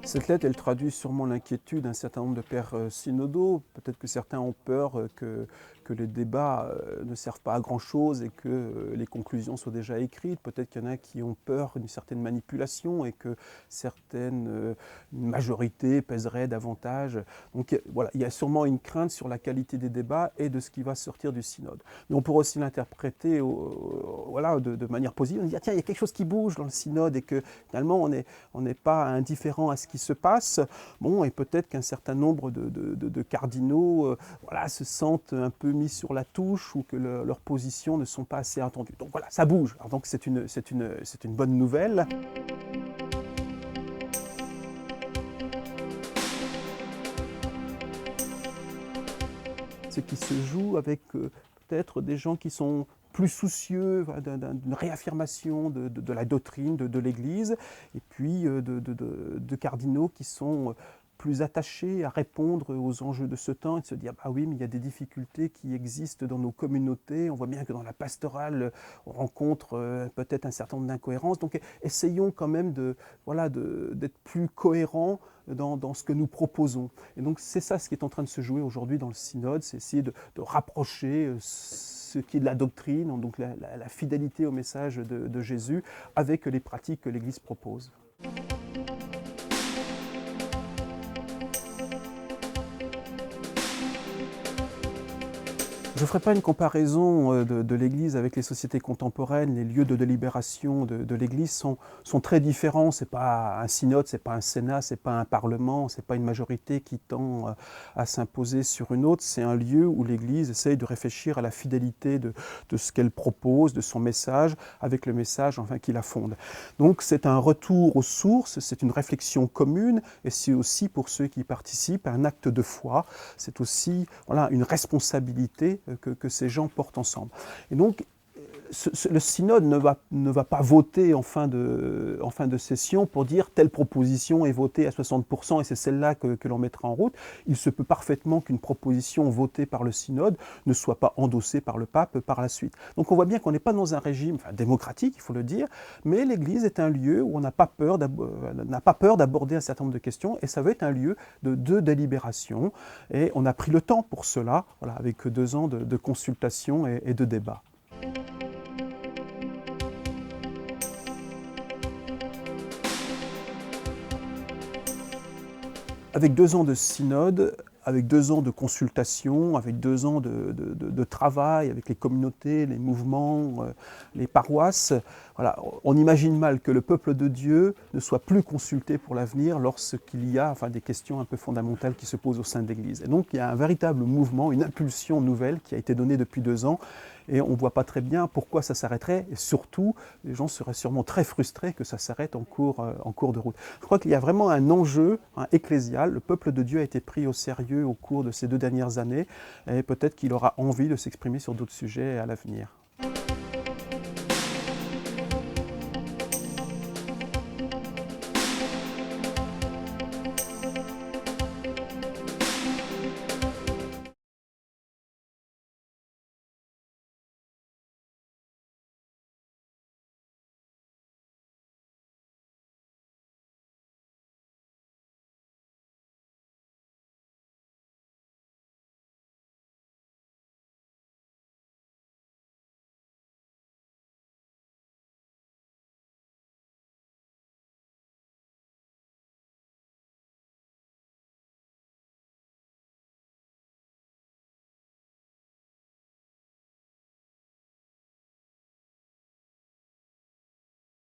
Cette lettre, elle traduit sûrement l'inquiétude d'un certain nombre de pères synodaux. Peut-être que certains ont peur que les débats ne servent pas à grand-chose et que les conclusions soient déjà écrites. Peut-être qu'il y en a qui ont peur d'une certaine manipulation et que une majorité pèserait davantage. Donc voilà, il y a sûrement une crainte sur la qualité des débats et de ce qui va sortir du synode. Mais on pourrait aussi l'interpréter voilà, de manière positive. On dit, ah, tiens, il y a quelque chose qui bouge dans le synode et que finalement on n'est pas indifférent à ce qui se passe. Bon, et peut-être qu'un certain nombre de cardinaux voilà, se sentent un peu mis sur la touche ou que leurs positions ne sont pas assez entendues. Donc voilà, ça bouge. Alors, donc c'est une bonne nouvelle. Ce qui se joue avec peut-être des gens qui sont plus soucieux d'une réaffirmation de la doctrine de l'Église, et puis de cardinaux qui sont plus attachés à répondre aux enjeux de ce temps et de se dire ah oui, mais il y a des difficultés qui existent dans nos communautés. On voit bien que dans la pastorale, on rencontre peut-être un certain nombre d'incohérences. Donc essayons quand même d'être plus cohérents dans ce que nous proposons. Et donc c'est ça ce qui est en train de se jouer aujourd'hui dans le synode, c'est essayer de rapprocher ce qui est de la doctrine, donc la fidélité au message de Jésus, avec les pratiques que l'Église propose. Je ne ferai pas une comparaison de l'Église avec les sociétés contemporaines. Les lieux de délibération de l'Église sont très différents. Ce n'est pas un synode, ce n'est pas un sénat, ce n'est pas un parlement, ce n'est pas une majorité qui tend à s'imposer sur une autre. C'est un lieu où l'Église essaye de réfléchir à la fidélité de ce qu'elle propose, de son message, avec le message enfin, qui la fonde. Donc c'est un retour aux sources, c'est une réflexion commune, et c'est aussi pour ceux qui y participent un acte de foi. C'est aussi voilà, une responsabilité que ces gens portent ensemble. Et donc, le synode ne va pas voter en fin de session pour dire telle proposition est votée à 60% et c'est celle-là que l'on mettra en route. Il se peut parfaitement qu'une proposition votée par le synode ne soit pas endossée par le pape par la suite. Donc on voit bien qu'on n'est pas dans un régime démocratique, il faut le dire, mais l'Église est un lieu où on n'a pas peur d'aborder un certain nombre de questions et ça veut être un lieu de délibération et on a pris le temps pour cela, voilà, avec 2 ans de consultation et de débat. Avec 2 ans de synode, avec 2 ans de consultation, avec 2 ans de travail avec les communautés, les mouvements, les paroisses, voilà, on imagine mal que le peuple de Dieu ne soit plus consulté pour l'avenir lorsqu'il y a des questions un peu fondamentales qui se posent au sein de l'Église. Et donc il y a un véritable mouvement, une impulsion nouvelle qui a été donnée depuis 2 ans et on ne voit pas très bien pourquoi ça s'arrêterait et surtout, les gens seraient sûrement très frustrés que ça s'arrête en cours de route. Je crois qu'il y a vraiment un enjeu ecclésial, le peuple de Dieu a été pris au sérieux au cours de ces 2 dernières années et peut-être qu'il aura envie de s'exprimer sur d'autres sujets à l'avenir.